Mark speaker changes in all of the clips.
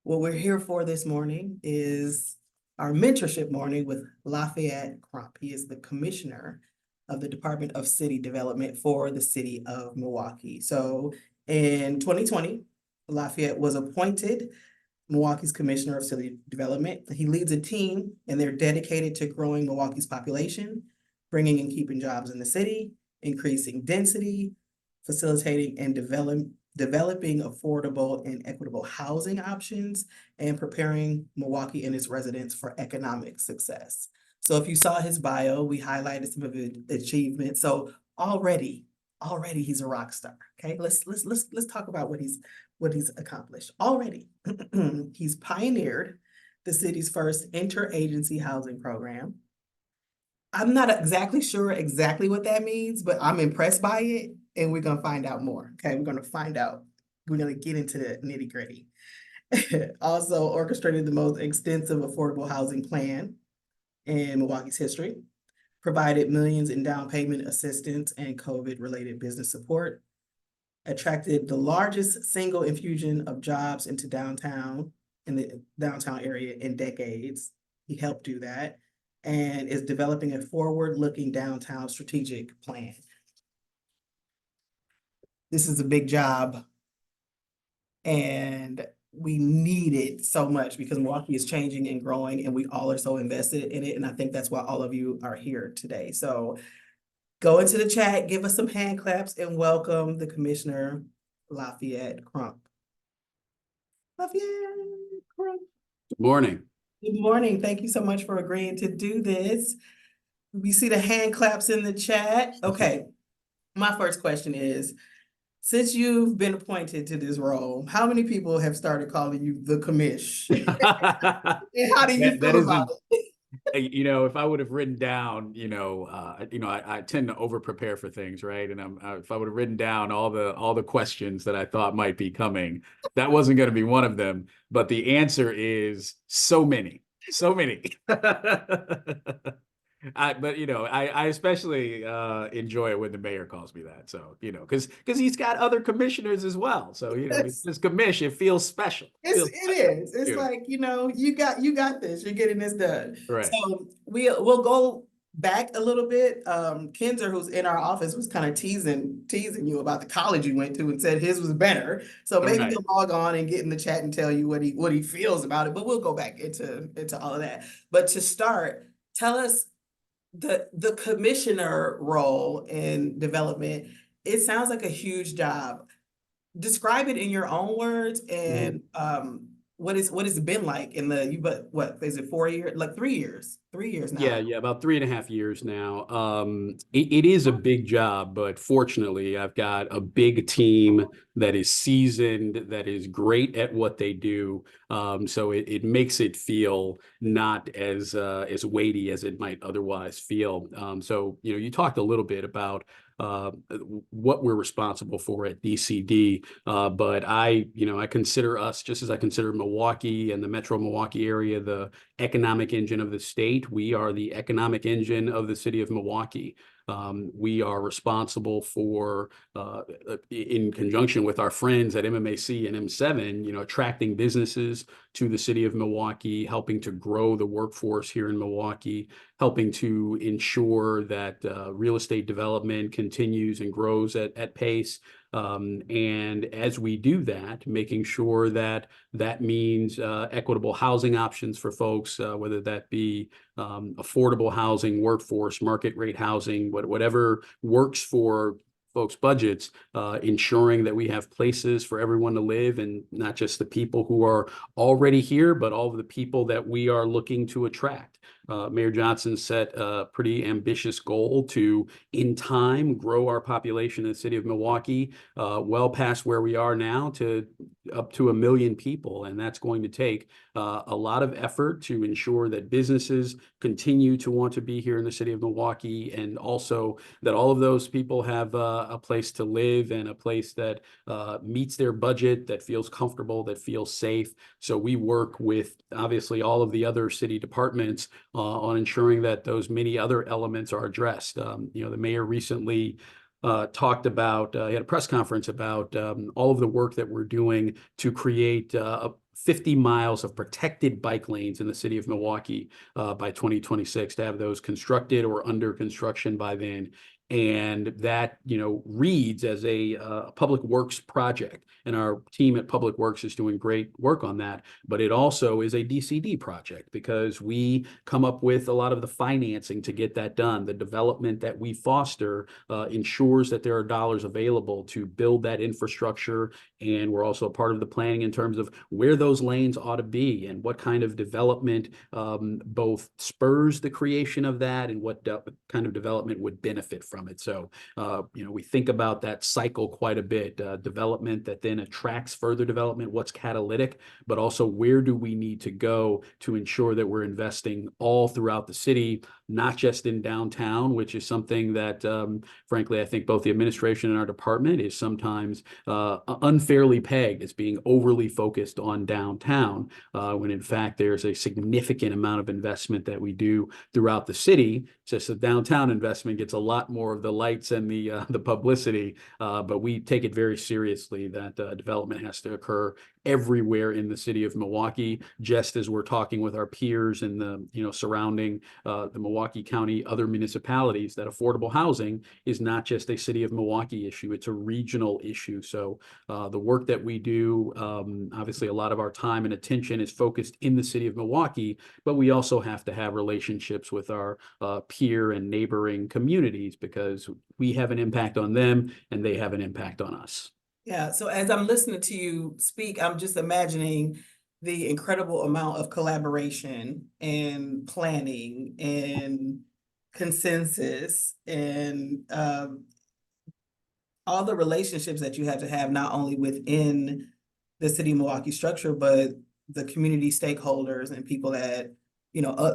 Speaker 1: What we're here for this morning is our mentorship morning with Lafayette Crump. He is the commissioner of the Department of City Development for the city of Milwaukee. So in 2020, Lafayette was appointed Milwaukee's Commissioner of City Development. He leads a team and they're dedicated to growing Milwaukee's population, bringing and keeping jobs in the city, increasing density, facilitating and developing affordable and equitable housing options, and preparing Milwaukee and its residents for economic success. So if you saw his bio, we highlighted some of his achievements. So already he's a rock star. Okay, let's talk about what he's accomplished already. He's pioneered the city's first interagency housing program. I'm not exactly sure what that means, but I'm impressed by it, and we're gonna find out more. Okay, we're gonna find out. We're gonna get into the nitty gritty. Also orchestrated the most extensive affordable housing plan in Milwaukee's history, provided millions in down payment assistance and COVID-related business support, attracted the largest single infusion of jobs into in the downtown area in decades. He helped do that, and is developing a forward-looking downtown strategic plan. This is a big job, and we need it so much because Milwaukee is changing and growing, and we all are so invested in it. And I think that's why all of you are here today. So go into the chat, give us some hand claps, and welcome the Commissioner, Lafayette Crump. Lafayette Crump.
Speaker 2: Good morning.
Speaker 1: Good morning. Thank you so much for agreeing to do this. We see the hand claps in the chat. Okay, my first question is, since you've been appointed to this role, how many people have started calling you the commish? And how do you feel about it?
Speaker 2: If I would have written down, I tend to over prepare for things, right? And if I would have written down all the questions that I thought might be coming, that wasn't going to be one of them. But the answer is so many. I especially enjoy it when the mayor calls me that. So, because he's got other commissioners as well. So, this commission, it feels special.
Speaker 1: It is. It's like, you got this. You're getting this done.
Speaker 2: Right.
Speaker 1: So we'll go back a little bit. Kinzer, who's in our office, was kind of teasing you about the college you went to and said his was better. So maybe he'll log on and get in the chat and tell you what he feels about it. But we'll go back into all of that. But to start, tell us the commissioner role in development. It sounds like a huge job. Describe it in your own words, and what it's been like in what is it, 4 years, like 3 years? 3 years now.
Speaker 2: Yeah, about 3.5 years now. It is a big job, but fortunately I've got a big team that is seasoned, that is great at what they do. So it makes it feel not as weighty as it might otherwise feel. So you talked a little bit about what we're responsible for at DCD, but I consider us, just as I consider Milwaukee and the Metro Milwaukee area, the economic engine of the state. We are the economic engine of the city of Milwaukee. We are responsible for, in conjunction with our friends at MMAC and M7, attracting businesses to the city of Milwaukee, helping to grow the workforce here in Milwaukee, helping to ensure that real estate development continues and grows at pace. And as we do that, making sure that means equitable housing options for folks, whether that be affordable housing, workforce, market rate housing, whatever works for folks' budgets, ensuring that we have places for everyone to live, and not just the people who are already here, but all of the people that we are looking to attract. Mayor Johnson set a pretty ambitious goal to, in time, grow our population in the city of Milwaukee well past where we are now to up to 1 million people. And that's going to take a lot of effort to ensure that businesses continue to want to be here in the city of Milwaukee, and also that all of those people have a place to live and a place that meets their budget, that feels comfortable, that feels safe. So we work with, obviously, all of the other city departments on ensuring that those many other elements are addressed. The mayor recently talked about, he had a press conference about all of the work that we're doing to create 50 miles of protected bike lanes in the city of Milwaukee by 2026, to have those constructed or under construction by then. And that, reads as a public works project. And our team at Public Works is doing great work on that. But it also is a DCD project, because we come up with a lot of the financing to get that done. The development that we foster ensures that there are dollars available to build that infrastructure. And we're also a part of the planning in terms of where those lanes ought to be and what kind of development both spurs the creation of that, and what kind of development would benefit from it. So, we think about that cycle quite a bit. Development that then attracts further development, what's catalytic, but also where do we need to go to ensure that we're investing all throughout the city, not just in downtown, which is something that, frankly, I think both the administration and our department is sometimes unfairly pegged as being overly focused on downtown, when in fact there's a significant amount of investment that we do throughout the city. It's just the downtown investment gets a lot more of the lights and the publicity, but we take it very seriously that development has to occur everywhere in the city of Milwaukee, just as we're talking with our peers in the surrounding the Milwaukee County, other municipalities, that affordable housing is not just a city of Milwaukee issue, it's a regional issue. So the work that we do, obviously a lot of our time and attention is focused in the city of Milwaukee, but we also have to have relationships with our peer and neighboring communities, because we have an impact on them and they have an impact on us.
Speaker 1: Yeah, so as I'm listening to you speak, I'm just imagining the incredible amount of collaboration and planning and consensus and all the relationships that you have to have, not only within the city of Milwaukee structure, but the community stakeholders and people that,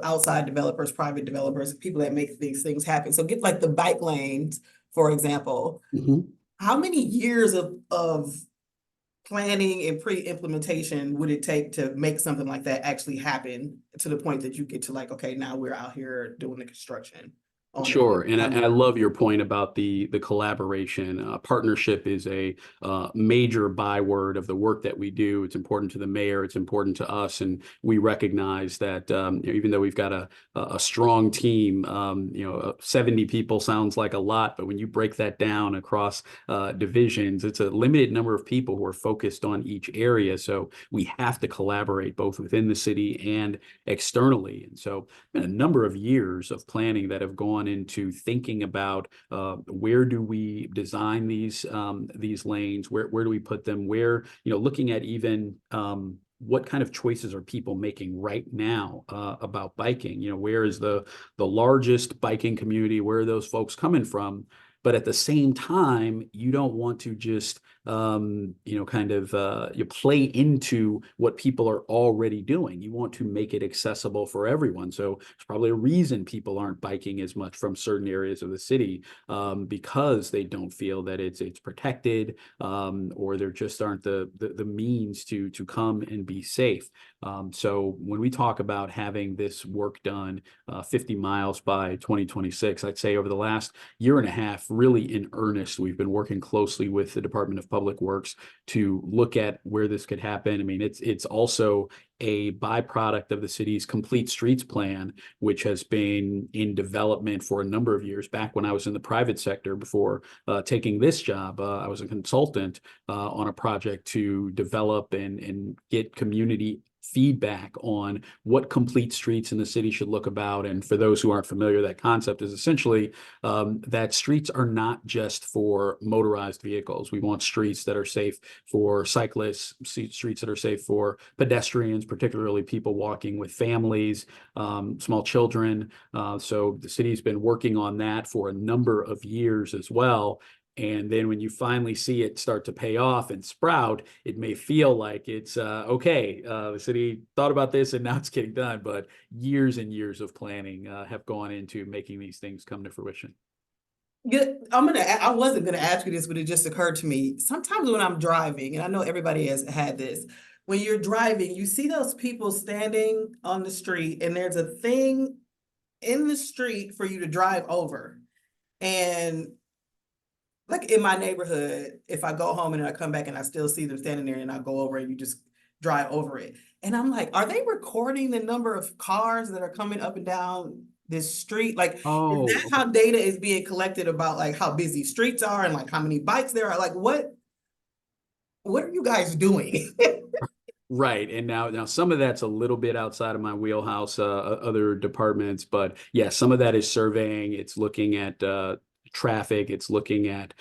Speaker 1: outside developers, private developers, people that make these things happen. So get like the bike lanes, for example.
Speaker 2: Mhm.
Speaker 1: How many years of planning and pre-implementation would it take to make something like that actually happen, to the point that you get to like, okay, now we're out here doing the construction on it?
Speaker 2: Sure, and I love your point about the collaboration. Partnership is a major byword of the work that we do. It's important to the mayor, it's important to us, and we recognize that even though we've got a strong team, 70 people sounds like a lot, but when you break that down across divisions, it's a limited number of people who are focused on each area. So we have to collaborate both within the city and externally. And so been a number of years of planning that have gone into thinking about where do we design these lanes, where do we put them, where, looking at even what kind of choices are people making right now about biking? Where is the largest biking community? Where are those folks coming from? But at the same time, you don't want to just, you play into what people are already doing. You want to make it accessible for everyone. So there's probably a reason people aren't biking as much from certain areas of the city, because they don't feel that it's protected, or there just aren't the means to come and be safe. So when we talk about having this work done 50 miles by 2026, I'd say over the last year and a half, really in earnest, we've been working closely with the Department of Public Works to look at where this could happen. I mean, it's also a byproduct of the city's Complete Streets plan, which has been in development for a number of years. Back when I was in the private sector, before taking this job, I was a consultant on a project to develop and get community feedback on what complete streets in the city should look about. And for those who aren't familiar, that concept is essentially that streets are not just for motorized vehicles. We want streets that are safe for cyclists, streets that are safe for pedestrians, particularly people walking with families, small children. So the city's been working on that for a number of years as well. And then when you finally see it start to pay off and sprout, it may feel like it's okay. The city thought about this and now it's getting done, but years and years of planning have gone into making these things come to fruition.
Speaker 1: Yeah, I wasn't gonna ask you this, but it just occurred to me. Sometimes when I'm driving, and I know everybody has had this, when you're driving, you see those people standing on the street and there's a thing in the street for you to drive over. And like in my neighborhood, if I go home and I come back and I still see them standing there and I go over and you just drive over it. And I'm like, are they recording the number of cars that are coming up and down this street? Like, is that
Speaker 2: Oh,
Speaker 1: how data is being collected about like how busy streets are and like how many bikes there are? Like, what are you guys doing?
Speaker 2: right. And now some of that's a little bit outside of my wheelhouse, other departments, but yeah, some of that is surveying. It's looking at traffic. It's looking at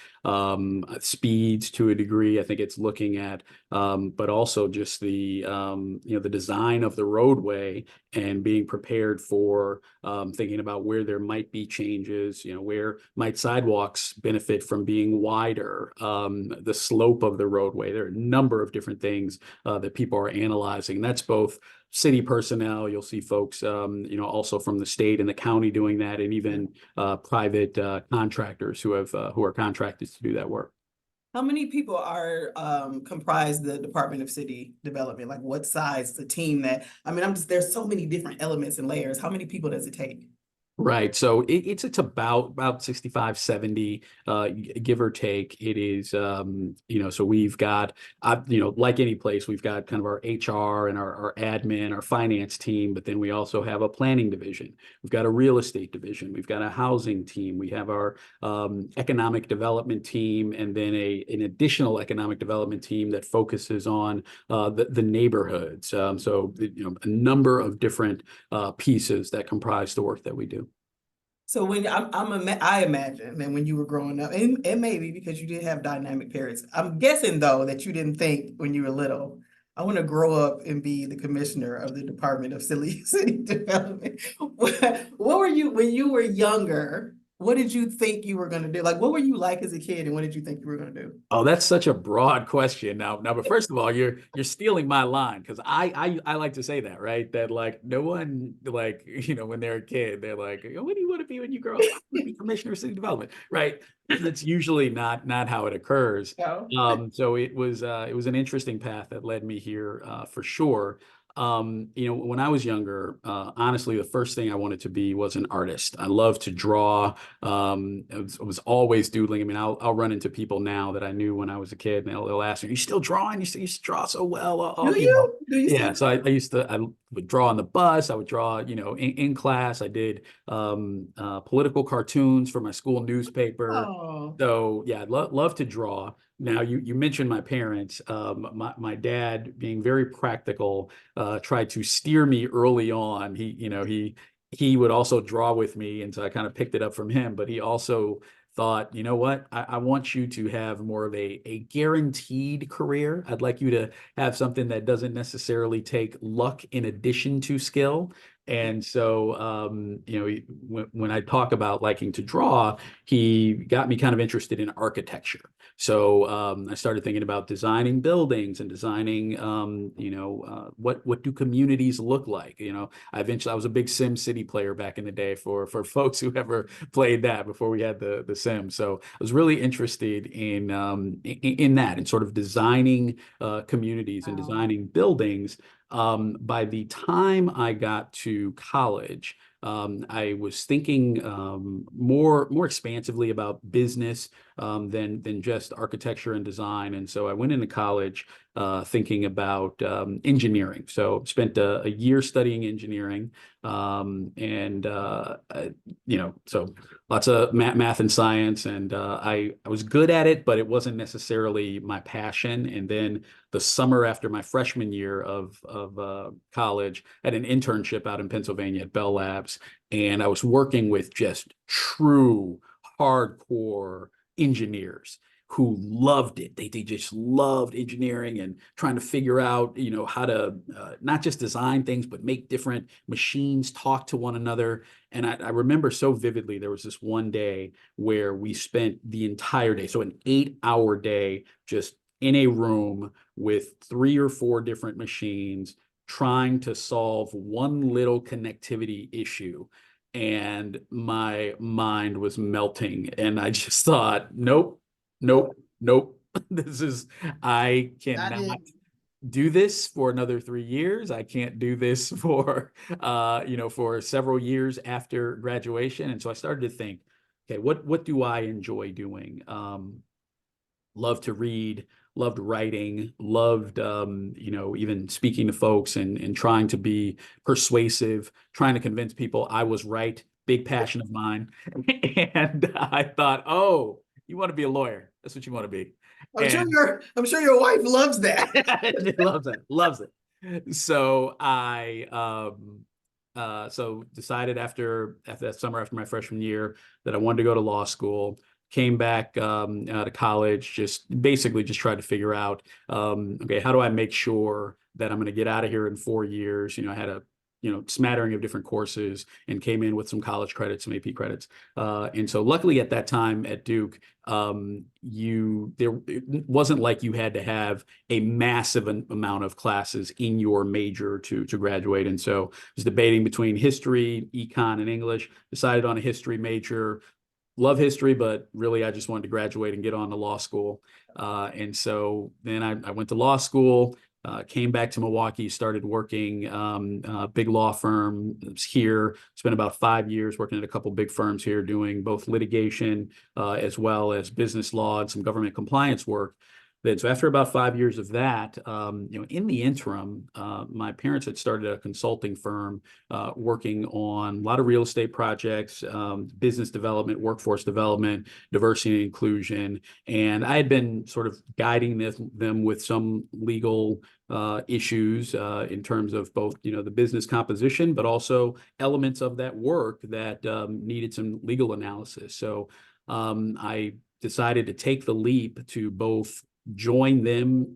Speaker 2: speeds to a degree. I think it's looking at, but also just the the design of the roadway and being prepared for thinking about where there might be changes. Where might sidewalks benefit from being wider? The slope of the roadway. There are a number of different things that people are analyzing. That's both city personnel. You'll see folks, also from the state and the county doing that, and even private contractors who are contracted to do that work.
Speaker 1: How many people are comprise the Department of City Development? Like what size the team that, I mean, there's so many different elements and layers. How many people does it take?
Speaker 2: Right. So it's about 65, 70, give or take. It is, so we've got, like any place, we've got kind of our HR and our admin, our finance team, but then we also have a planning division. We've got a real estate division. We've got a housing team. We have our economic development team, and then an additional economic development team that focuses on the neighborhoods. So, a number of different pieces that comprise the work that we do.
Speaker 1: So when I imagine that when you were growing up, and maybe because you did have dynamic parents, I'm guessing though that you didn't think when you were little, I want to grow up and be the commissioner of the Department of City Development. What were you when you were younger? What did you think you were going to do? Like, what were you like as a kid, and what did you think you were going to do?
Speaker 2: Oh, that's such a broad question. But first of all, you're stealing my line because I like to say that, right? That like no one like when they're a kid, they're like, "Oh, what do you want to be when you grow up? I want to be commissioner of city development, right? That's usually not how it occurs.
Speaker 1: No.
Speaker 2: So it was an interesting path that led me here for sure. When I was younger, honestly, the first thing I wanted to be was an artist. I love to draw. I was always doodling. I mean, I'll run into people now that I knew when I was a kid, and they'll ask me, "Are you still drawing? You used to draw so well."
Speaker 1: Do you? Do you
Speaker 2: Yeah.
Speaker 1: still?
Speaker 2: So I would draw on the bus. I would draw, in class. I did political cartoons for my school newspaper.
Speaker 1: Oh,
Speaker 2: So yeah, I'd love to draw. Now you mentioned my parents. My dad, being very practical, tried to steer me early on. He would also draw with me, and so I kind of picked it up from him. But he also thought, you know what, I want you to have more of a guaranteed career. I'd like you to have something that doesn't necessarily take luck in addition to skill. And so, when I talk about liking to draw, he got me kind of interested in architecture. So I started thinking about designing buildings and designing, what do communities look like? I was a big Sim City player back in the day for folks who ever played that before we had the Sims. So I was really interested in that and sort of designing communities and
Speaker 1: wow.
Speaker 2: designing buildings. By the time I got to college, I was thinking more expansively about business than just architecture and design. And so I went into college thinking about engineering. So spent a year studying engineering, and so lots of math and science, and I was good at it, but it wasn't necessarily my passion. And then the summer after my freshman year of college, I had an internship out in Pennsylvania at Bell Labs, and I was working with just true hardcore engineers who loved it. They just loved engineering and trying to figure out, how to not just design things, but make different machines talk to one another. And I remember so vividly, there was this one day where we spent the entire day, so an 8-hour day, just in a room with 3 or 4 different machines trying to solve one little connectivity issue. And my mind was melting. And I just thought, nope, nope, nope. I
Speaker 1: Got
Speaker 2: cannot
Speaker 1: it.
Speaker 2: do this for another 3 years. I can't do this for several years after graduation. And so I started to think, okay, what do I enjoy doing? Love to read, loved writing, loved, even speaking to folks and trying to be persuasive, trying to convince people I was right, big passion of mine. And I thought, oh, you want to be a lawyer. That's what you want to be. And
Speaker 1: I'm sure your wife loves that.
Speaker 2: loves it, loves it. So so decided after that summer, after my freshman year, that I wanted to go to law school. Came back out of college, just basically just tried to figure out, okay, how do I make sure that I'm going to get out of here in 4 years? I had a smattering of different courses and came in with some college credits, some AP credits. And so luckily at that time at Duke, it wasn't like you had to have a massive amount of classes in your major to graduate. And so I was debating between history, econ, and English, decided on a history major. Love history, but really I just wanted to graduate and get on to law school. And so then I went to law school, came back to Milwaukee, started working big law firm here. Spent about 5 years working at a couple big firms here, doing both litigation as well as business law and some government compliance work. Then, so after about 5 years of that, in the interim, my parents had started a consulting firm working on a lot of real estate projects, business development, workforce development, diversity and inclusion. And I had been sort of guiding them with some legal issues in terms of both, the business composition, but also elements of that work that needed some legal analysis. So I decided to take the leap to both join them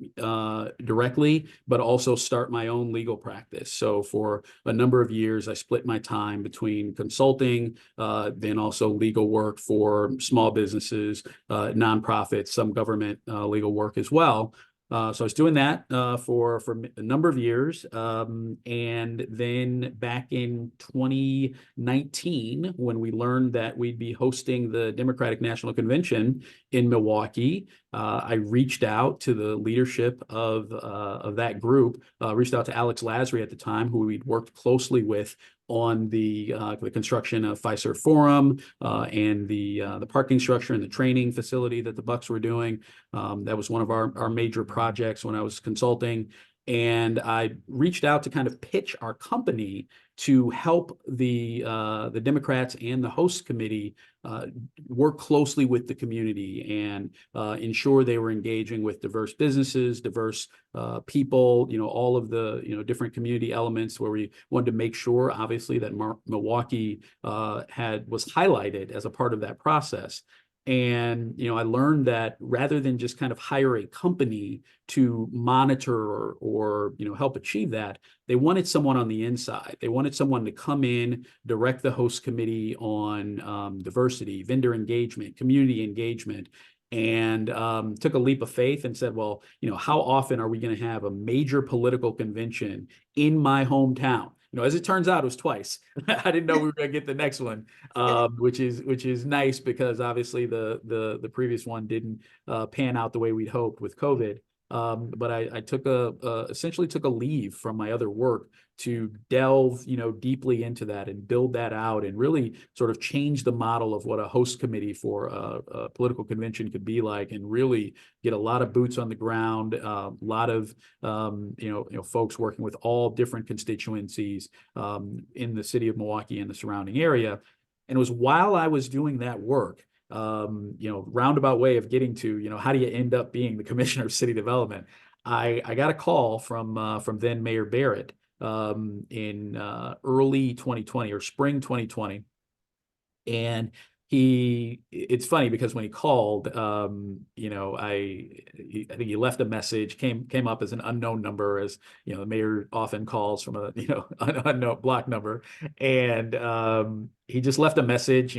Speaker 2: directly, but also start my own legal practice. So for a number of years, I split my time between consulting, then also legal work for small businesses, nonprofits, some government legal work as well. So I was doing that for a number of years. And then back in 2019, when we learned that we'd be hosting the Democratic National Convention in Milwaukee, I reached out to the leadership of that group, reached out to Alex Lasry at the time, who we'd worked closely with on the construction of Fiserv Forum and the parking structure and the training facility that the Bucks were doing. That was one of our major projects when I was consulting. And I reached out to kind of pitch our company to help the Democrats and the host committee work closely with the community and ensure they were engaging with diverse businesses, diverse people, all of the different community elements, where we wanted to make sure, obviously, that Milwaukee was highlighted as a part of that process. And, I learned that rather than just kind of hire a company to monitor or help achieve that, they wanted someone on the inside. They wanted someone to come in, direct the host committee on diversity, vendor engagement, community engagement, and took a leap of faith and said, well, how often are we going to have a major political convention in my hometown? As it turns out, it was twice. I didn't know we were going to get the next one, which is nice, because obviously the previous one didn't pan out the way we'd hoped with COVID. But I essentially took a leave from my other work to delve, deeply into that and build that out and really sort of change the model of what a host committee for a political convention could be like, and really get a lot of boots on the ground, a lot of, folks working with all different constituencies in the city of Milwaukee and the surrounding area. And it was while I was doing that work, roundabout way of getting to, how do you end up being the commissioner of city development? I got a call from then Mayor Barrett in early 2020 or spring 2020. And it's funny because when he called, I think he left a message, came up as an unknown number, as the mayor often calls from a an unknown block number, and he just left a message.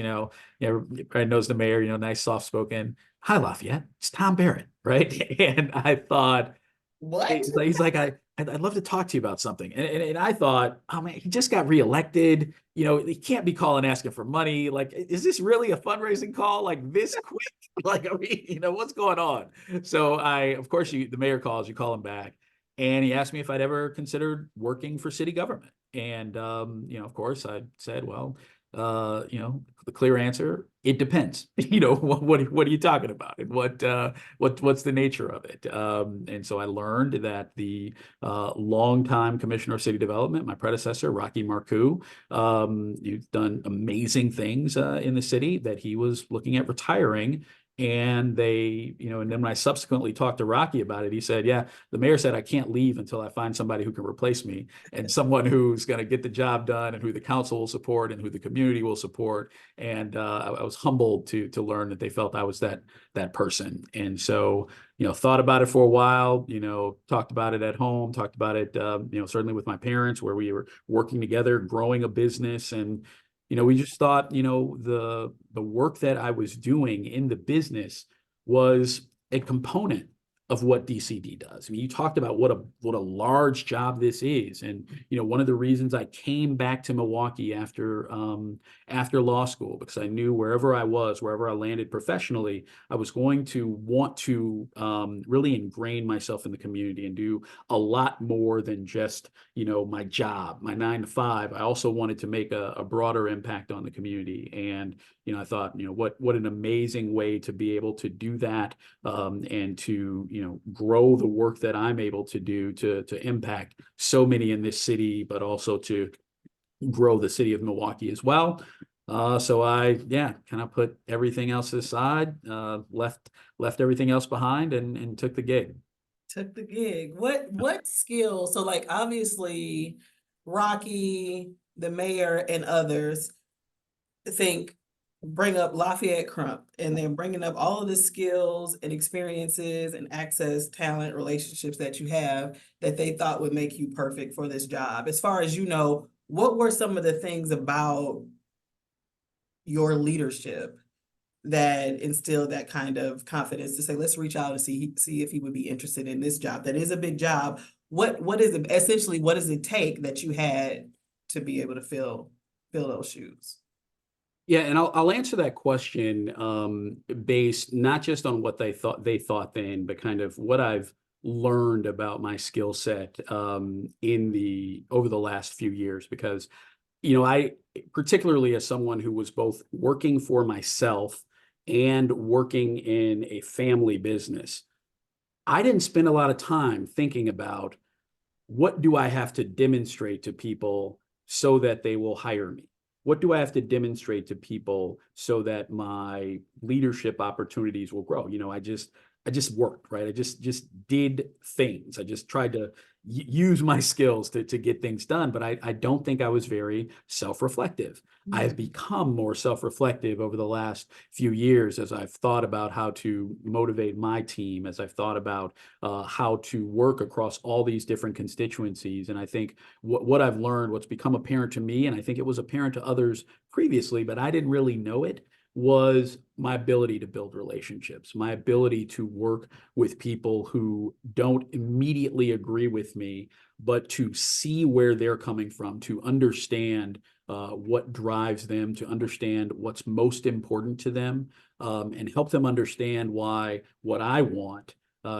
Speaker 2: Everybody knows the mayor, nice, soft spoken. Hi, Lafayette, it's Tom Barrett, right? And I thought,
Speaker 1: What?
Speaker 2: he's like, I'd love to talk to you about something. And I thought, oh man, he just got reelected. He can't be calling asking for money. Like, is this really a fundraising call like this quick? Like, what's going on? So of course, the mayor calls, you call him back. And he asked me if I'd ever considered working for city government. And, of course, I said, well,
Speaker 3: the clear answer, it depends. What are you talking about, and what's the nature of it? And so I learned that the longtime commissioner of city development, my predecessor, Rocky Marcoux, you've done amazing things in the city, that he was looking at retiring. And and then when I subsequently talked to Rocky about it, he said, yeah, the mayor said I can't leave until I find somebody who can replace me, and someone who's going to get the job done, and who the council will support, and who the community will support. And I was humbled to learn that they felt I was that person. And so, thought about it for a while, talked about it at home, talked about it, certainly with my parents, where we were working together, growing a business. And we just thought, the work that I was doing in the business was a component of what DCD does. I mean, you talked about what a large job this is. And one of the reasons I came back to Milwaukee after law school, because I knew wherever I landed professionally, I was going to want to really ingrain myself in the community and do a lot more than just my job, my 9 to 5. I also wanted to make a broader impact on the community. And I thought, what an amazing way to be able to do that, and to grow the work that I'm able to do to impact so many in this city, but also to grow the city of Milwaukee as well. So I kind of put everything else aside, left everything else behind, and took the gig.
Speaker 1: Took the gig. What skills? So like obviously Rocky, the mayor, and others bring up Lafayette Crump, and then bringing up all of the skills and experiences and access, talent, relationships that you have that they thought would make you perfect for this job. As far as what were some of the things about your leadership that instilled that kind of confidence to say, let's reach out and see if he would be interested in this job? That is a big job. What does it take that you had to be able to fill those shoes?
Speaker 2: Yeah, and I'll answer that question based not just on what they thought then, but kind of what I've learned about my skill set over the last few years. Because I, particularly as someone who was both working for myself and working in a family business, I didn't spend a lot of time thinking about, what do I have to demonstrate to people so that they will hire me? What do I have to demonstrate to people so that my leadership opportunities will grow? I just worked, right? I just did things. I just tried to use my skills to get things done. But I don't think I was very self-reflective. I've become more self-reflective over the last few years as I've thought about how to motivate my team, as I've thought about how to work across all these different constituencies. And I think what I've learned, what's become apparent to me, and I think it was apparent to others previously, but I didn't really know it, was my ability to build relationships, my ability to work with people who don't immediately agree with me, but to see where they're coming from, to understand what drives them, to understand what's most important to them, and help them understand why what I want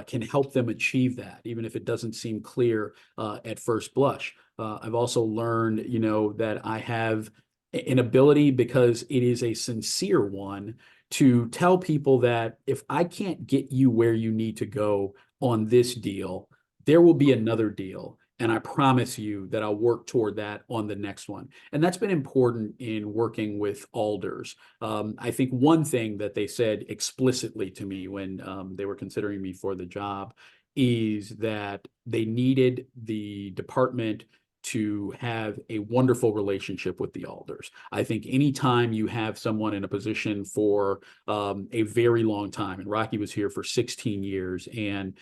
Speaker 2: can help them achieve that, even if it doesn't seem clear at first blush. I've also learned, that I have an ability, because it is a sincere one, to tell people that if I can't get you where you need to go on this deal, there will be another deal. And I promise you that I'll work toward that on the next one. And that's been important in working with alders. I think one thing that they said explicitly to me when they were considering me for the job is that they needed the department to have a wonderful relationship with the alders. I think anytime you have someone in a position for a very long time, and Rocky was here for 16 years and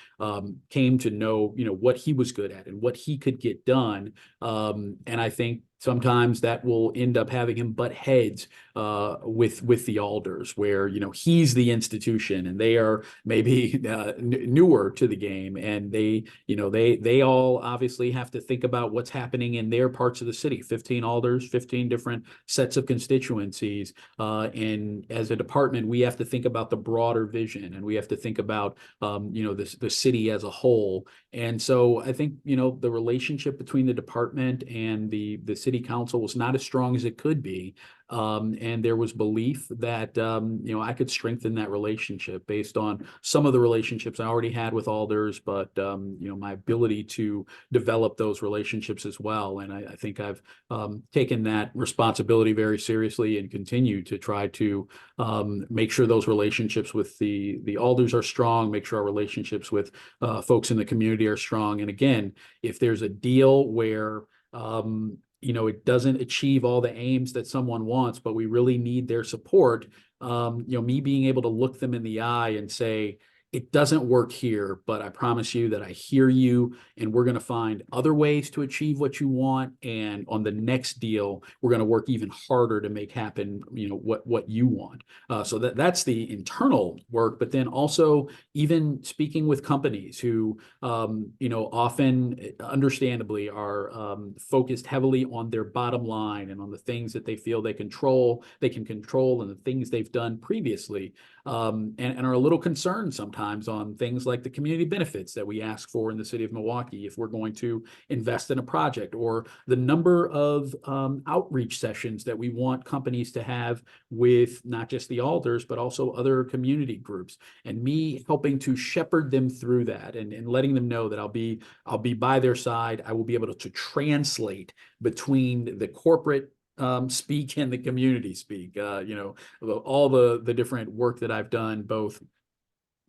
Speaker 2: came to know, what he was good at and what he could get done. And I think sometimes that will end up having him butt heads with the alders, where he's the institution and they are maybe newer to the game, and they all obviously have to think about what's happening in their parts of the city. 15 alders, 15 different sets of constituencies, and as a department, we have to think about the broader vision, and we have to think about the city as a whole. And so I think the relationship between the department and the city
Speaker 3: city council was not as strong as it could be. And there was belief that, I could strengthen that relationship based on some of the relationships I already had with alders, but, my ability to develop those relationships as well. And I think I've taken that responsibility very seriously and continue to try to make sure those relationships with the alders are strong, make sure our relationships with folks in the community are strong. And again, if there's a deal where it doesn't achieve all the aims that someone wants, but we really need their support, me being able to look them in the eye and say, it doesn't work here, but I promise you that I hear you, and we're going to find other ways to achieve what you want. And on the next deal, we're going to work even harder to make happen, what you want. So that's the internal work, but then also even speaking with companies who, often understandably are focused heavily on their bottom line and on the things that they feel they can control, and the things they've done previously. And are a little concerned sometimes on things like the community benefits that we ask for in the city of Milwaukee if we're going to invest in a project, or the number of outreach sessions that we want companies to have with not just the alders, but also other community groups, and me helping to shepherd them through that and letting them know that I'll be by their side. I will be able to translate between the corporate speak and the community speak, all the different work that I've done, both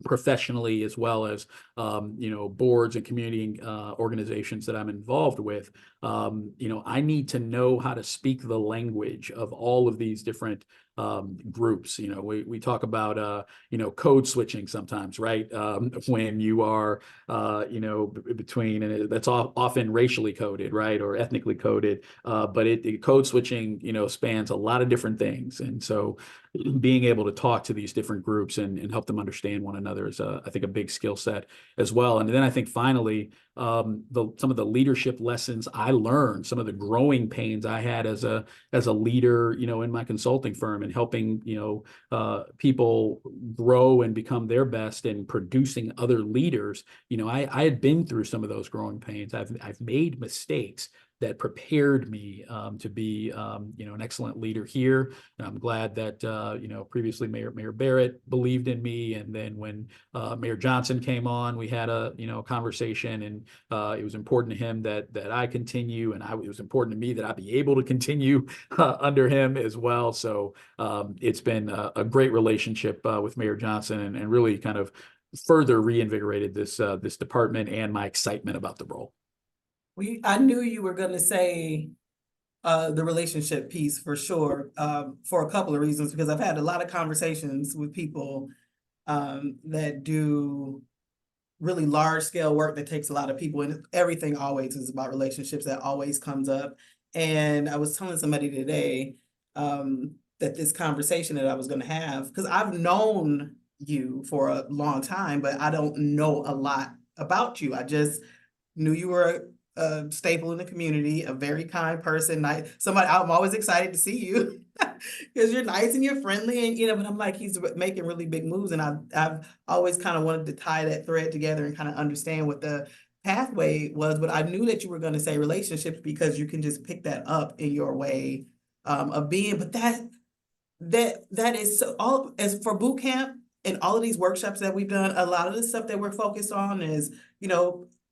Speaker 3: professionally as well as boards and community organizations that I'm involved with. I need to know how to speak the language of all of these different groups. We talk about code switching sometimes, right? When you are between, and that's often racially coded, right, or ethnically coded, but code switching spans a lot of different things. And so being able to talk to these different groups and help them understand one another is, I think, a big skill set as well. And then I think finally, some of the leadership lessons I learned, some of the growing pains I had as a leader, in my consulting firm, and helping people grow and become their best, and producing other leaders. I had been through some of those growing pains. I've made mistakes that prepared me to be an excellent leader here. And I'm glad that previously Mayor Barrett believed in me, and then when Mayor Johnson came on, we had a conversation, and it was important to him that I continue, and it was important to me that I be able to continue under him as well. So it's been a great relationship with Mayor Johnson, and really kind of further reinvigorated this department and my excitement about the role.
Speaker 1: I knew you were going to say the relationship piece for sure, for a couple of reasons, because I've had a lot of conversations with people that do really large scale work that takes a lot of people, and everything always is about relationships. That always comes up. And I was telling somebody today that this conversation that I was going to have, because I've known you for a long time, but I don't know a lot about you. I just knew you were a staple in the community, a very kind person, somebody I'm always excited to see you because you're nice and you're friendly, and but I'm like, he's making really big moves, and I've always kind of wanted to tie that thread together and kind of understand what the pathway was. But I knew that you were going to say relationships, because you can just pick that up in your way of being. But that is so, all as for boot camp and all of these workshops that we've done, a lot of the stuff that we're focused on is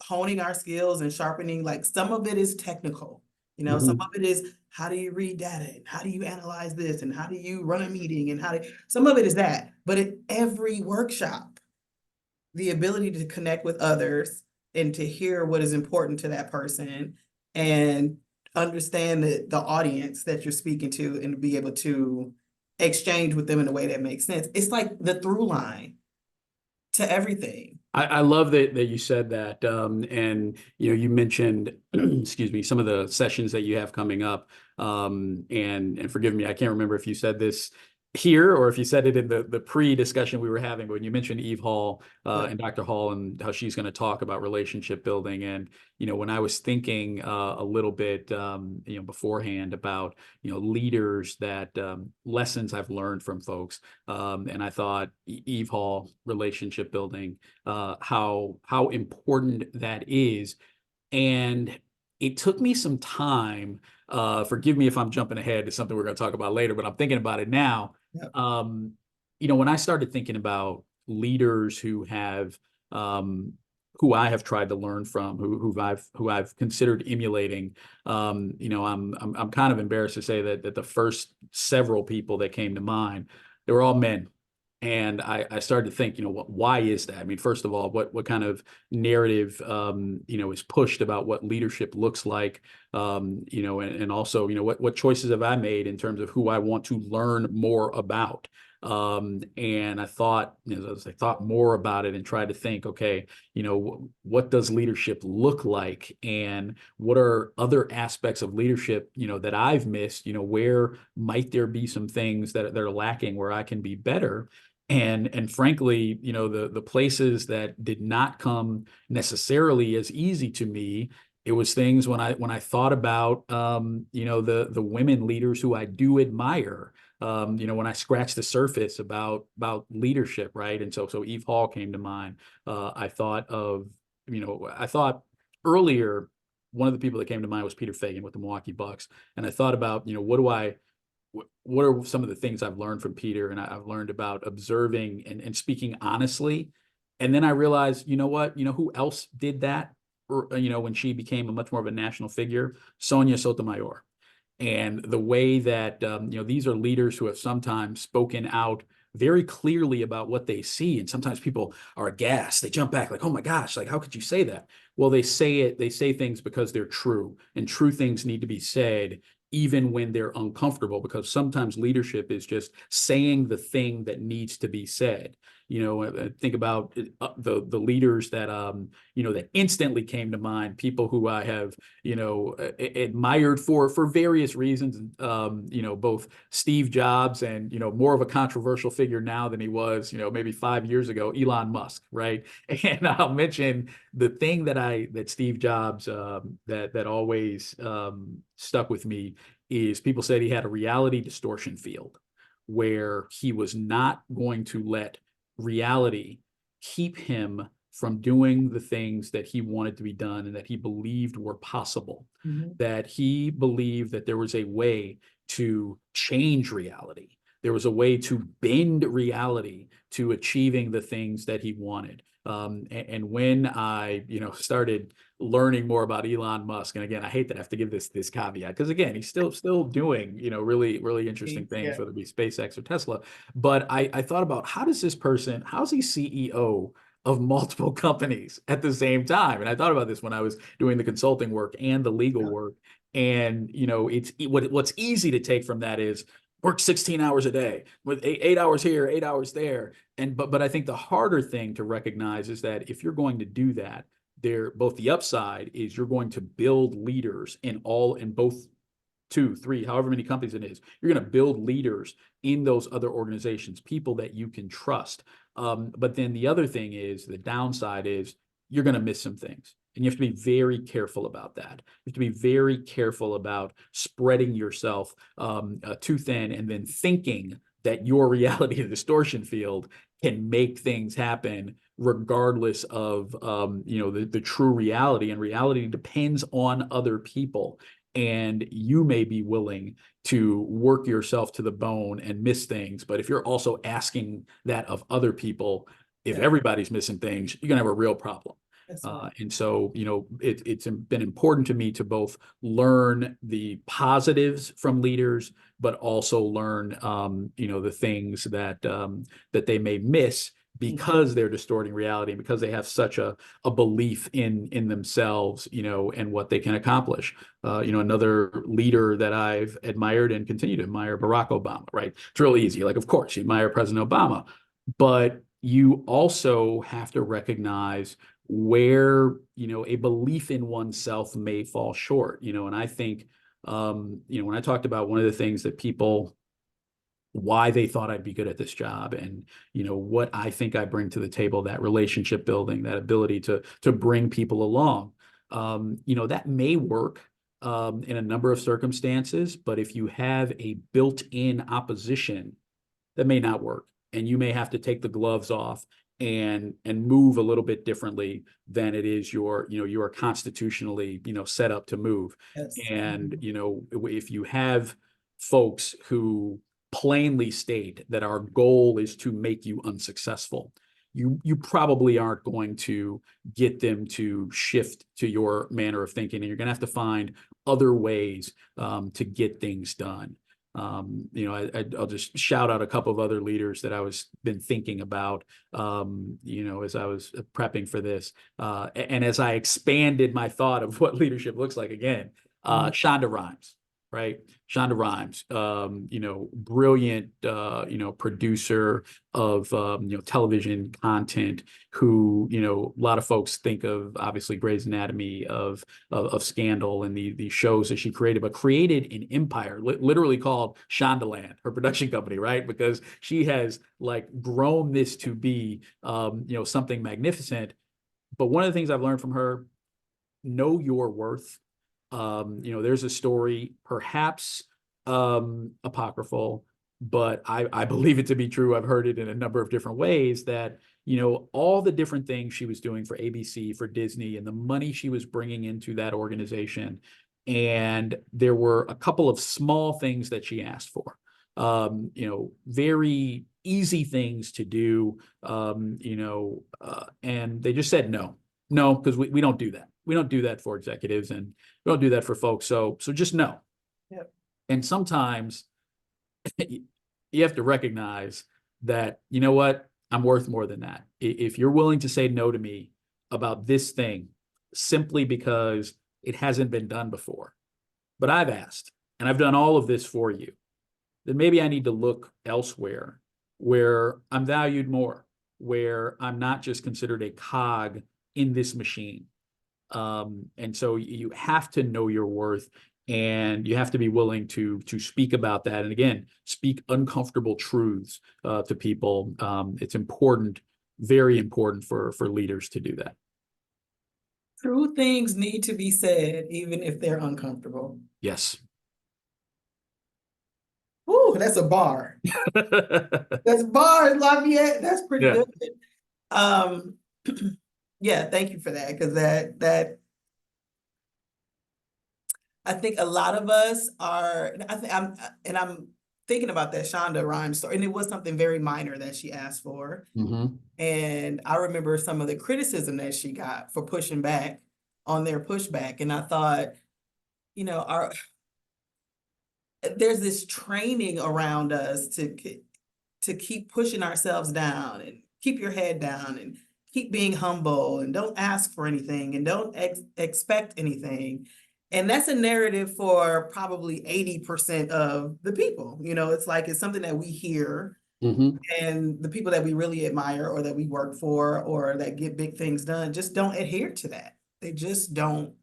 Speaker 1: honing our skills and sharpening. Like, some of it is technical, some of it is, how do you read data, and how do you analyze this, and how do you run a meeting, and some of it is that. But in every workshop, the ability to connect with others and to hear what is important to that person, and understand the audience that you're speaking to, and be able to exchange with them in a way that makes sense. It's like the through line to everything.
Speaker 2: I love that you said that, and you mentioned, excuse me, some of the sessions that you have coming up, and forgive me, I can't remember if you said this here or if you said it in the pre-discussion we were having, but when you mentioned Eve Hall and Dr. Hall, and how she's going to talk about relationship building, and when I was thinking a little bit beforehand about leaders, that lessons I've learned from folks, and I thought Eve Hall, relationship building, how important that is. And
Speaker 3: it took me some time. Forgive me if I'm jumping ahead to something we're going to talk about later, but I'm thinking about it now.
Speaker 1: Yep.
Speaker 3: When I started thinking about leaders who I have tried to learn from, who I've considered emulating, I'm kind of embarrassed to say that the first several people that came to mind, they were all men. And I started to think, why is that? I mean, first of all, what kind of narrative, is pushed about what leadership looks like, and also, what choices have I made in terms of who I want to learn more about? And I thought, as I thought more about it and tried to think, okay, what does leadership look like, and what are other aspects of leadership, that I've missed? Where might there be some things that are lacking where I can be better? And frankly, the places that did not come necessarily as easy to me, it was things when I thought about the women leaders who I do admire. When I scratched the surface about leadership, right? And so Eve Hall came to mind. I thought earlier, one of the people that came to mind was Peter Fagan with the Milwaukee Bucks. And I thought about, what are some of the things I've learned from Peter? And I've learned about observing and speaking honestly. And then I realized, who else did that? When she became a much more of a national figure, Sonia Sotomayor. And the way that, these are leaders who have sometimes spoken out very clearly about what they see. And sometimes people are aghast. They jump back like, oh my gosh, like, how could you say that? Well, they say things because they're true, and true things need to be said even when they're uncomfortable, because sometimes leadership is just saying the thing that needs to be said. Think about the leaders that that instantly came to mind, people who I have admired for various reasons. Both Steve Jobs and more of a controversial figure now than he was maybe 5 years ago, Elon Musk, right? And I'll mention the thing that Steve Jobs that always stuck with me is people said he had a reality distortion field, where he was not going to let reality keep him from doing the things that he wanted to be done and that he believed were possible. That he believed that there was a way to change reality. There was a way to bend reality to achieving the things that he wanted. And when I, started learning more about Elon Musk, and again, I hate that I have to give this caveat, because again, he's still doing, really, really interesting things,
Speaker 1: Yeah.
Speaker 3: whether it be SpaceX or Tesla. But I thought about, how's he CEO of multiple companies at the same time? And I thought about this when I was doing the consulting work and the legal work. And, what's easy to take from that is work 16 hours a day with 8 hours here, 8 hours there. But I think the harder thing to recognize is that if you're going to do that, both the upside is you're going to build leaders in both 2, 3, however many companies it is. You're going to build leaders in those other organizations, people that you can trust. But then the other thing is, the downside is, you're going to miss some things. And you have to be very careful about that. You have to be very careful about spreading yourself too thin, and then thinking that your reality distortion field can make things happen regardless of the true reality. And reality depends on other people. And you may be willing to work yourself to the bone and miss things. But if you're also asking that of other people, if everybody's missing things, you're going to have a real problem.
Speaker 1: Right.
Speaker 3: And so, it's been important to me to both learn the positives from leaders, but also learn, the things that they may miss because they're distorting reality, and because they have such a belief in themselves, and what they can accomplish. Another leader that I've admired and continue to admire, Barack Obama, right? It's real easy. Like, of course, you admire President Obama, but you also have to recognize where, a belief in oneself may fall short, and I think, when I talked about one of the things that people, why they thought I'd be good at this job, and what I think I bring to the table, that relationship building, that ability to bring people along, that may work in a number of circumstances, but if you have a built-in opposition, that may not work, and you may have to take the gloves off and move a little bit differently than it is you are constitutionally, set up to move.
Speaker 1: Yes.
Speaker 3: And, if you have folks who plainly state that our goal is to make you unsuccessful, you probably aren't going to get them to shift to your manner of thinking, and you're going to have to find other ways to get things done. I'll just shout out a couple of other leaders that I was been thinking about, as I was prepping for this, and as I expanded my thought of what leadership looks like again. Shonda Rhimes, right? Shonda Rhimes, brilliant, producer of, television content who, a lot of folks think of obviously Grey's Anatomy, of Scandal and the shows that she created, but created an empire literally called Shondaland, her production company, right? Because she has like grown this to be, something magnificent. But one of the things I've learned from her, know your worth. There's a story, perhaps apocryphal, but I believe it to be true. I've heard it in a number of different ways that, all the different things she was doing for ABC, for Disney, and the money she was bringing into that organization. And there were a couple of small things that she asked for, very easy things to do, and they just said no, because we don't do that. We don't do that for executives, and we don't do that for folks. So just no.
Speaker 1: Yep.
Speaker 3: And sometimes you have to recognize that, you know what, I'm worth more than that. If you're willing to say no to me about this thing simply because it hasn't been done before, but I've asked and I've done all of this for you, then maybe I need to look elsewhere where I'm valued more, where I'm not just considered a cog in this machine. And so you have to know your worth, and you have to be willing to speak about that. And again, speak uncomfortable truths to people. It's important, very important for leaders to do that.
Speaker 1: True things need to be said, even if they're uncomfortable.
Speaker 3: Yes.
Speaker 1: Ooh, that's a bar. That's a bar, Lafayette. That's pretty
Speaker 3: Yeah.
Speaker 1: good. Yeah, thank you for that, because that I think a lot of us are. I'm thinking about that Shonda Rhimes story, and it was something very minor that she asked for.
Speaker 3: Mm-hmm.
Speaker 1: And I remember some of the criticism that she got for pushing back on their pushback, and I thought, there's this training around us to keep pushing ourselves down and keep your head down and keep being humble and don't ask for anything and don't expect anything. And that's a narrative for probably 80% of the people. It's something that we hear,
Speaker 3: Mm-hmm.
Speaker 1: and the people that we really admire or that we work for or that get big things done just don't adhere to that. They just don't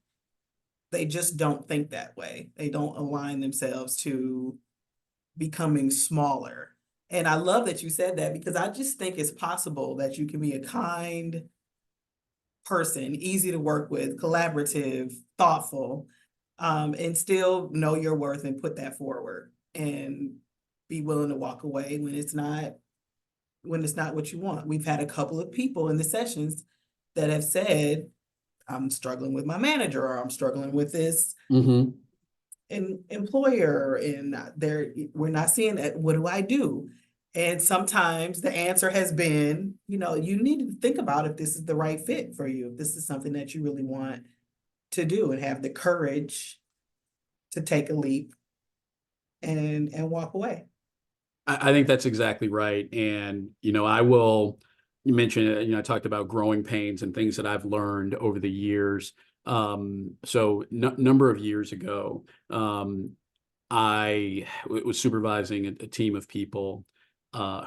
Speaker 1: think that way. They don't align themselves to becoming smaller. And I love that you said that, because I just think it's possible that you can be a kind person, easy to work with, collaborative, thoughtful, and still know your worth and put that forward and be willing to walk away when it's not what you want. We've had a couple of people in the sessions that have said, I'm struggling with my manager, or I'm struggling with this
Speaker 3: Mm-hmm.
Speaker 1: employer, and we're not seeing that. What do I do? And sometimes the answer has been, you need to think about if this is the right fit for you, if this is something that you really want to do, and have the courage to take a leap and walk away.
Speaker 3: I think that's exactly right. And, you mentioned, I talked about growing pains and things that I've learned over the years. Number of years ago, I was supervising a team of people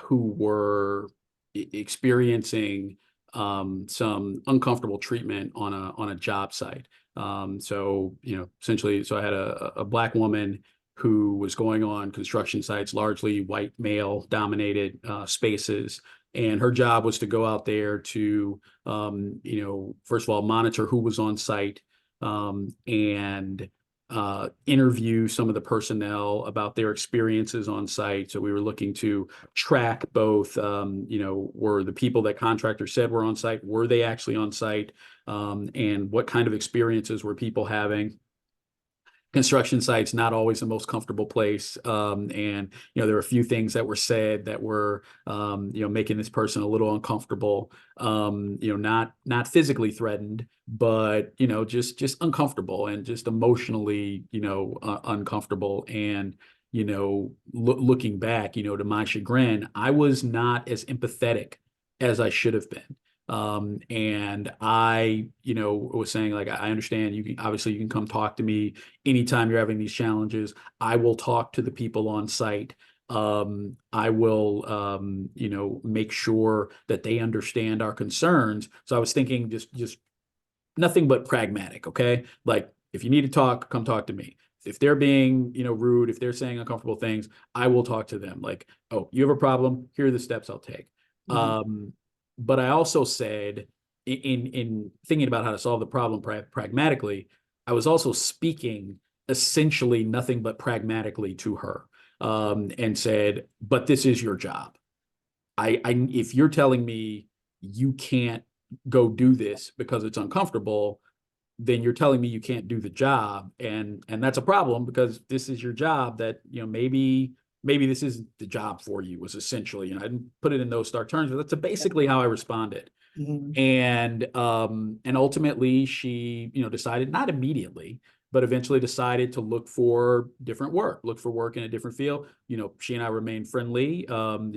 Speaker 3: who were experiencing some uncomfortable treatment on a job site. Essentially, I had a Black woman who was going on construction sites, largely white male dominated spaces. And her job was to go out there to, first of all, monitor who was on site, and
Speaker 2: interview some of the personnel about their experiences on site. So we were looking to track both, were the people that contractors said were on site, were they actually on site, and what kind of experiences were people having. Construction sites, not always the most comfortable place. And, there were a few things that were said that were, making this person a little uncomfortable, not physically threatened, but, just uncomfortable and just emotionally, uncomfortable. And, looking back, to my chagrin, I was not as empathetic as I should have been. And I, was saying, like, I understand you can come talk to me anytime you're having these challenges. I will talk to the people on site. I will, make sure that they understand our concerns. So I was thinking just nothing but pragmatic. Okay. Like, if you need to talk, come talk to me. If they're being, rude, if they're saying uncomfortable things, I will talk to them. Like, oh, you have a problem. Here are the steps I'll take. But I also said, in thinking about how to solve the problem pragmatically, I was also speaking essentially nothing but pragmatically to her, and said, but this is your job. If you're telling me you can't go do this because it's uncomfortable, then you're telling me you can't do the job. And that's a problem, because this is your job. That, maybe this isn't the job for you, was essentially, I didn't put it in those stark terms, but that's basically how I responded. And ultimately she, decided, not immediately, but eventually decided to look for work in a different field. She and I remain friendly.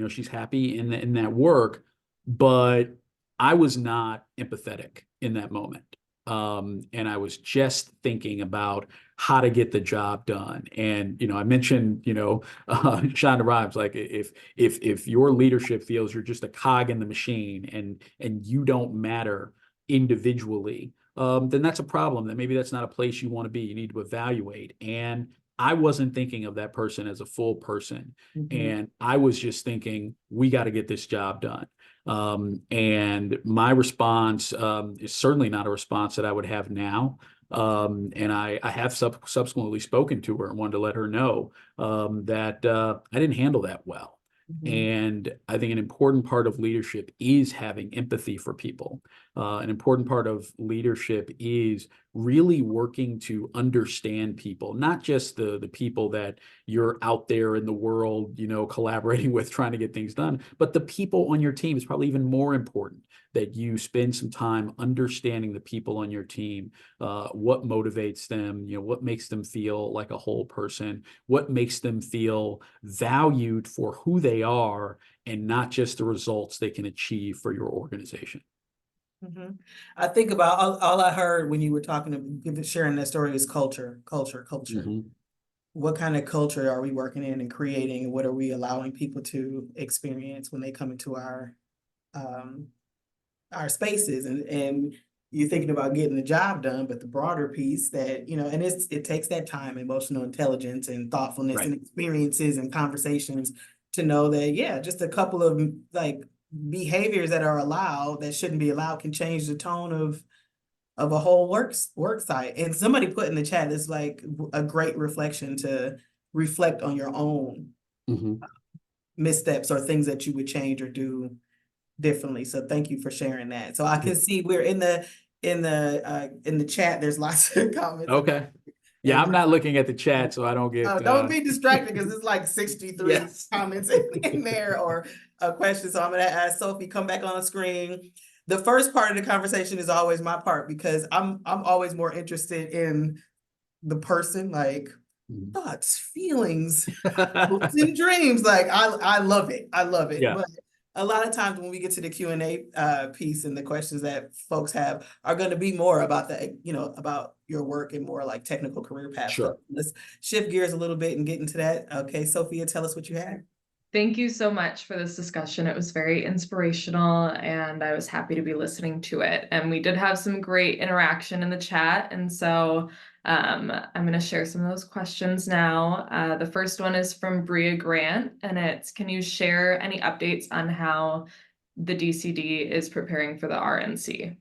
Speaker 2: She's happy in that work, but I was not empathetic in that moment. And I was just thinking about how to get the job done. And, I mentioned, Shonda Rhimes, like, if your leadership feels you're just a cog in the machine and you don't matter individually, then that's a problem. That maybe that's not a place you want to be. You need to evaluate. And I wasn't thinking of that person as a full person. And I was just thinking, we got to get this job done. And my response is certainly not a response that I would have now. And I have subsequently spoken to her and wanted to let her know that I didn't handle that well. And I think an important part of leadership is having empathy for people. An important part of leadership is really working to understand people, not just the people that you're out there in the world, collaborating with, trying to get things done, but the people on your team. Is probably even more important that you spend some time understanding the people on your team, what motivates them, what makes them feel like a whole person, what makes them feel valued for who they are, and not just the results they can achieve for your organization.
Speaker 1: I think about all I heard when you were sharing that story is culture. What kind of culture are we working in and creating, and what are we allowing people to experience when they come into our spaces? And you're thinking about getting the job done, but the broader piece that, and it takes that time, emotional intelligence and thoughtfulness and experiences and conversations to know that, yeah, just a couple of like behaviors that are allowed that shouldn't be allowed can change the tone of a whole work site. And somebody put in the chat, it's like a great reflection to reflect on your own missteps or things that you would change or do differently. So thank you for sharing that. So I can see we're in the chat. There's lots of comments.
Speaker 2: Okay. Yeah, I'm not looking at the chat, so I don't get.
Speaker 1: Don't be distracted, because it's like 63 comments in there or a question. So I'm going to ask Sophie, come back on the screen. The first part of the conversation is always my part, because I'm always more interested in the person, like thoughts, feelings, hopes and dreams. Like I love it. I love it.
Speaker 2: Yeah.
Speaker 1: But a lot of times when we get to the Q&A piece, and the questions that folks have are going to be more about about your work and more like technical career paths.
Speaker 2: Sure.
Speaker 1: So let's shift gears a little bit and get into that. Okay, Sophia, tell us what you had.
Speaker 4: Thank you so much for this discussion. It was very inspirational, and I was happy to be listening to it. And we did have some great interaction in the chat. And so I'm going to share some of those questions now. The first one is from Bria Grant, and it's, can you share any updates on how the DCD is preparing for the RNC?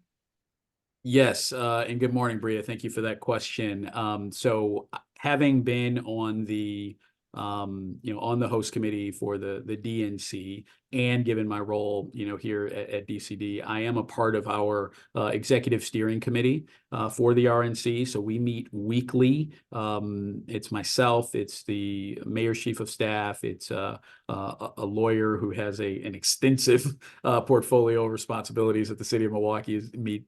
Speaker 3: Yes, and good morning, Bria. Thank you for that question. So having been on the on the host committee for the DNC and given my role, here at DCD, I am a part of our executive steering committee for the RNC. So we meet weekly. It's myself, it's the mayor's chief of staff, it's a lawyer who has an extensive portfolio of responsibilities at the city of Milwaukee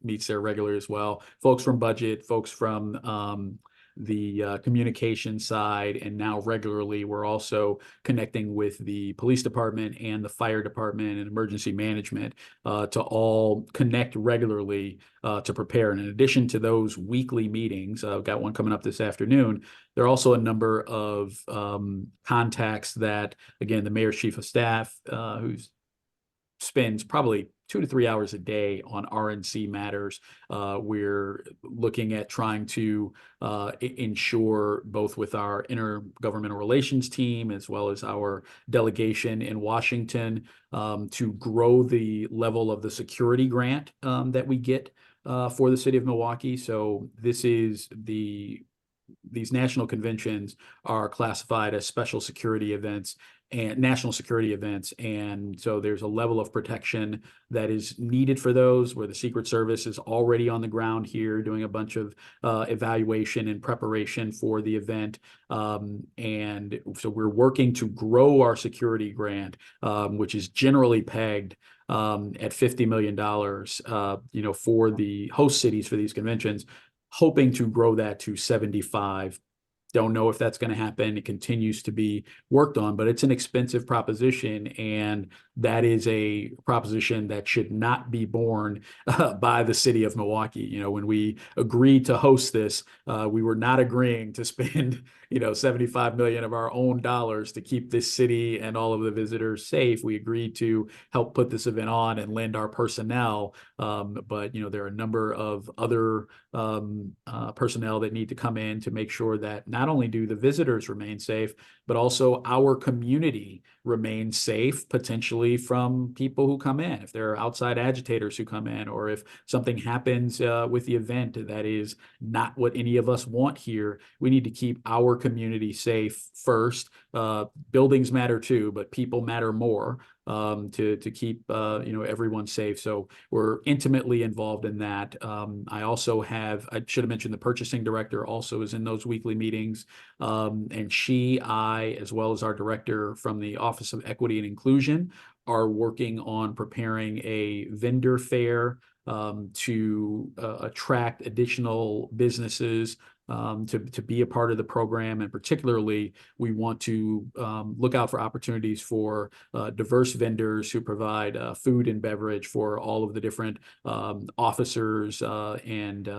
Speaker 3: meets there regularly as well. Folks from budget, folks from the communication side, and now regularly we're also connecting with the police department and the fire department and emergency management to all connect regularly to prepare. And in addition to those weekly meetings, I've got one coming up this afternoon. There are also a number of contacts that, again, the mayor's chief of staff, who spends probably 2 to 3 hours a day on RNC matters. We're looking at trying to ensure, both with our intergovernmental relations team as well as our delegation in Washington, to grow the level of the security grant that we get for the city of Milwaukee. So these national conventions are classified as special security events and national security events. And so there's a level of protection that is needed for those, where the Secret Service is already on the ground here doing a bunch of evaluation and preparation for the event. And so we're working to grow our security grant, which is generally pegged at $50 million, for the host cities for these conventions, hoping to grow that to 75. Don't know if that's going to happen. It continues to be worked on, but it's an expensive proposition, and that is a proposition that should not be borne by the city of Milwaukee. When we agreed to host this, we were not agreeing to spend, 75 million of our own dollars to keep this city and all of the visitors safe. We agreed to help put this event on and lend our personnel. But, there are a number of other personnel that need to come in to make sure that not only do the visitors remain safe, but also our community remains safe, potentially from people who come in. If there are outside agitators who come in, or if something happens with the event that is not what any of us want here, we need to keep our community safe first. Buildings matter too, but people matter more. To keep everyone safe. So we're intimately involved in that. I should have mentioned, the purchasing director also is in those weekly meetings. And I, as well as our director from the Office of Equity and Inclusion, are working on preparing a vendor fair to attract additional businesses to be a part of the program. And particularly, we want to look out for opportunities for diverse vendors who provide food and beverage for all of the different officers and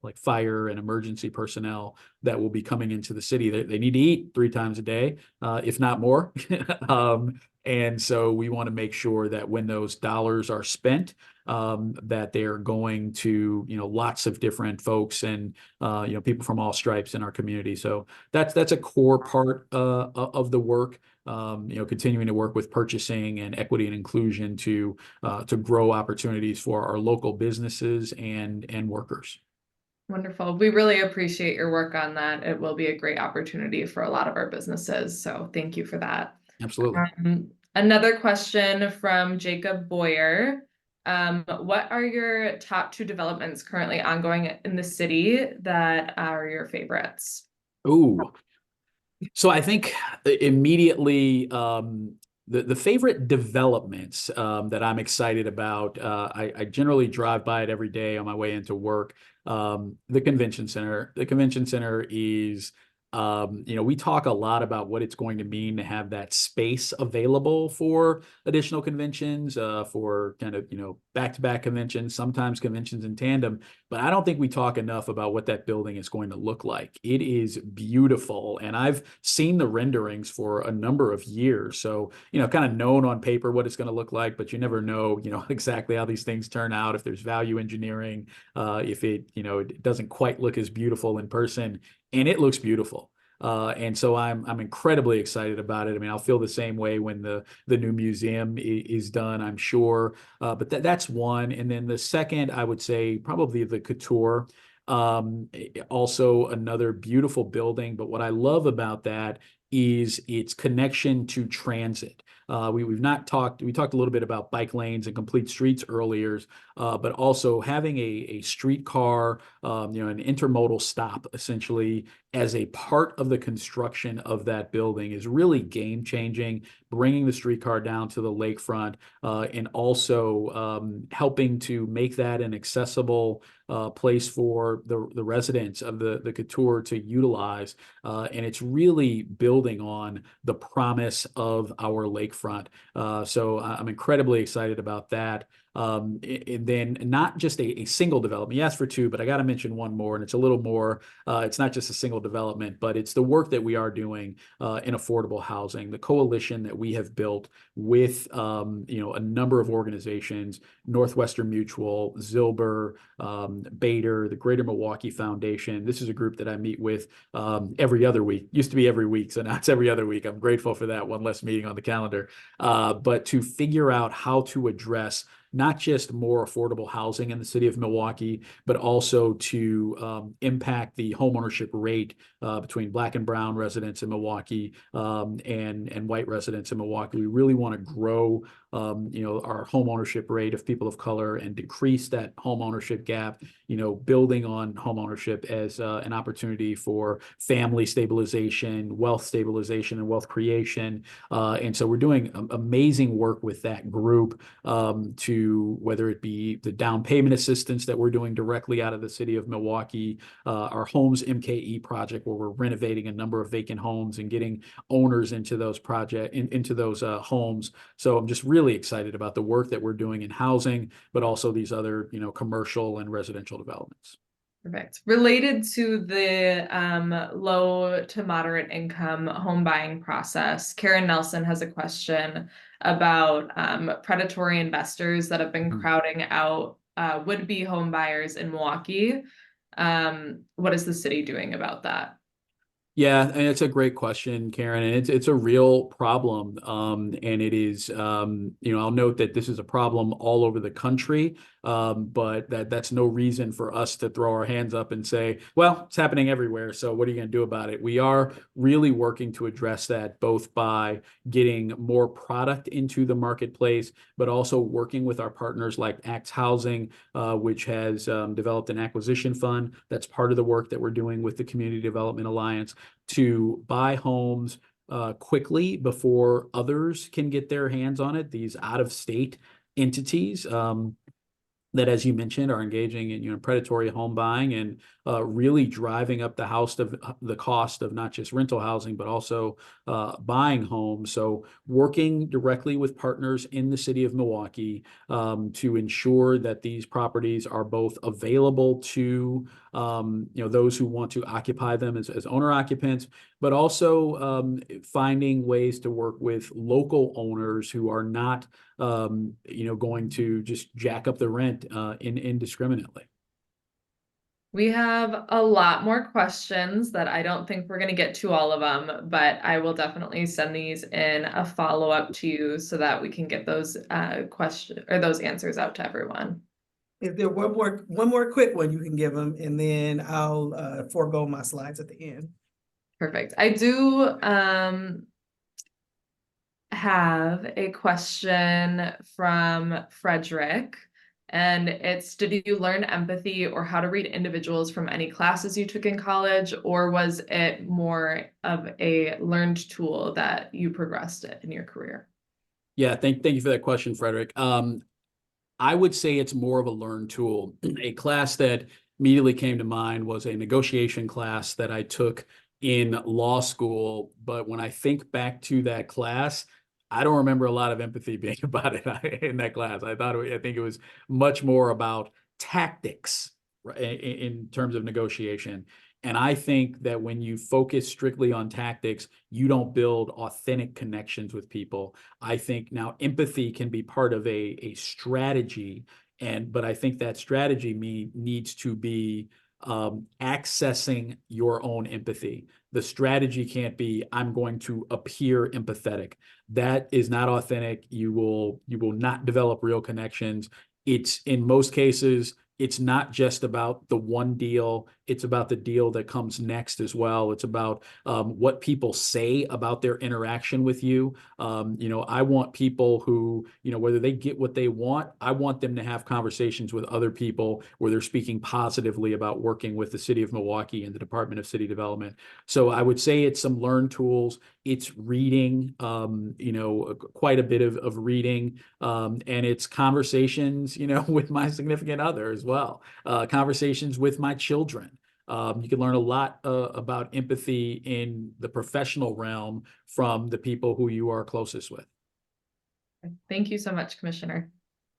Speaker 3: like fire and emergency personnel that will be coming into the city. They need to eat 3 times a day, if not more. And so we want to make sure that when those dollars are spent, that they're going to, lots of different folks and, people from all stripes in our community. So that's a core part of the work, continuing to work with purchasing and equity and inclusion to grow opportunities for our local businesses and workers.
Speaker 4: Wonderful. We really appreciate your work on that. It will be a great opportunity for a lot of our businesses. So thank you for that.
Speaker 3: Absolutely.
Speaker 4: Another question from Jacob Boyer. What are your top 2 developments currently ongoing in the city that are your favorites?
Speaker 3: Ooh. So I think immediately the favorite developments that I'm excited about, I generally drive by it every day on my way into work. The convention center. The convention center is, we talk a lot about what it's going to mean to have that space available for additional conventions, for kind of, back-to-back conventions, sometimes conventions in tandem. But I don't think we talk enough about what that building is going to look like. It is beautiful. And I've seen the renderings for a number of years. So, kind of known on paper what it's going to look like, but you never know, exactly how these things turn out. If there's value engineering, if it, it doesn't quite look as beautiful in person. And it looks beautiful. And so I'm incredibly excited about it. I mean, I'll feel the same way when the new museum is done, I'm sure. But that's one. And then the second, I would say probably the Couture. Also another beautiful building. But what I love about that is its connection to transit. We talked a little bit about bike lanes and complete streets earlier, but also having a streetcar, an intermodal stop essentially as a part of the construction of that building is really game changing, bringing the streetcar down to the lakefront, and also helping to make that an accessible place for the residents of the Couture to utilize. And it's really building on the promise of our lakefront. So I'm incredibly excited about that. And then not just a single development. You asked for two, but I got to mention one more, and it's a little more. It's not just a single development, but it's the work that we are doing in affordable housing. The coalition that we have built with a number of organizations: Northwestern Mutual, Zilber, Bader, the Greater Milwaukee Foundation. This is a group that I meet with every other week. Used to be every week, so now it's every other week. I'm grateful for that, one less meeting on the calendar. But to figure out how to address not just more affordable housing in the city of Milwaukee, but also to impact the homeownership rate between Black and brown residents in Milwaukee and white residents in Milwaukee. We really want to grow our homeownership rate of people of color and decrease that homeownership gap, building on homeownership as an opportunity for family stabilization, and wealth creation. And so we're doing amazing work with that group to whether it be the down payment assistance that we're doing directly out of the city of Milwaukee, our Homes MKE project, where we're renovating a number of vacant homes and getting owners into those homes. So I'm just really excited about the work that we're doing in housing, but also these other, commercial and residential developments.
Speaker 4: Perfect. Related to the low to moderate income home buying process, Karen Nelson has a question about predatory investors that have been crowding out would-be home buyers in Milwaukee. What is the city doing about that?
Speaker 3: Yeah, and it's a great question, Karen, and it's a real problem. And it is, I'll note that this is a problem all over the country, but that's no reason for us to throw our hands up and say, well, it's happening everywhere, so what are you going to do about it? We are really working to address that, both by getting more product into the marketplace, but also working with our partners like Axe Housing, which has developed an acquisition fund. That's part of the work that we're doing with the Community Development Alliance to buy homes quickly before others can get their hands on it. These out-of-state entities that, as you mentioned, are engaging in predatory home buying and really driving up the cost of not just rental housing, but also buying homes. So working directly with partners in the city of Milwaukee to ensure that these properties are both available to those who want to occupy them as owner occupants, but also finding ways to work with local owners who are not going to just jack up the rent indiscriminately.
Speaker 4: We have a lot more questions that I don't think we're going to get to all of them, but I will definitely send these in a follow-up to you so that we can get those those answers out to everyone.
Speaker 1: If there one more quick one, you can give them, and then I'll forego my slides at the end.
Speaker 4: Perfect. I do have a question from Frederick, and it's, did you learn empathy or how to read individuals from any classes you took in college, or was it more of a learned tool that you progressed in your career?
Speaker 3: Yeah, thank you for that question, Frederick. I would say it's more of a learned tool. A class that immediately came to mind was a negotiation class that I took in law school. But when I think back to that class, I don't remember a lot of empathy being about it in that class. I think it was much more about tactics in terms of negotiation. And I think that when you focus strictly on tactics, you don't build authentic connections with people. I think now empathy can be part of a strategy, but I think that strategy needs to be accessing your own empathy. The strategy can't be, I'm going to appear empathetic. That is not authentic. You will not develop real connections. It's, in most cases, it's not just about the one deal. It's about the deal that comes next as well. It's about what people say about their interaction with you. I want people who, whether they get what they want, I want them to have conversations with other people where they're speaking positively about working with the City of Milwaukee and the Department of City Development. So I would say it's some learned tools. It's reading, quite a bit of reading, and it's conversations, with my significant other as well, conversations with my children. You can learn a lot about empathy in the professional realm from the people who you are closest with.
Speaker 4: Thank you so much, Commissioner.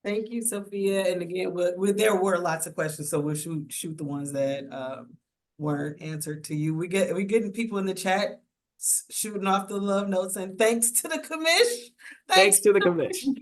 Speaker 1: Thank you, Sophia. And again, there were lots of questions, so we'll shoot the ones that weren't answered to you. We getting people in the chat shooting off the love notes, and thanks to the commission.
Speaker 3: Thanks to the commission.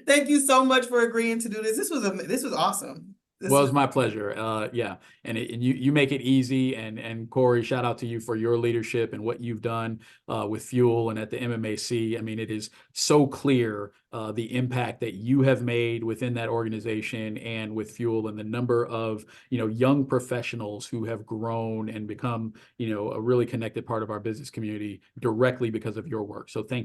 Speaker 1: Thank you so much for agreeing to do this. This was awesome.
Speaker 3: Well, it's my pleasure. Yeah. And you make it easy. And Corey, shout out to you for your leadership and what you've done with Fuel and at the MMAC. I mean, it is so clear the impact that you have made within that organization and with Fuel, and the number of, young professionals who have grown and become, a really connected part of our business community directly because of your work. So thank you.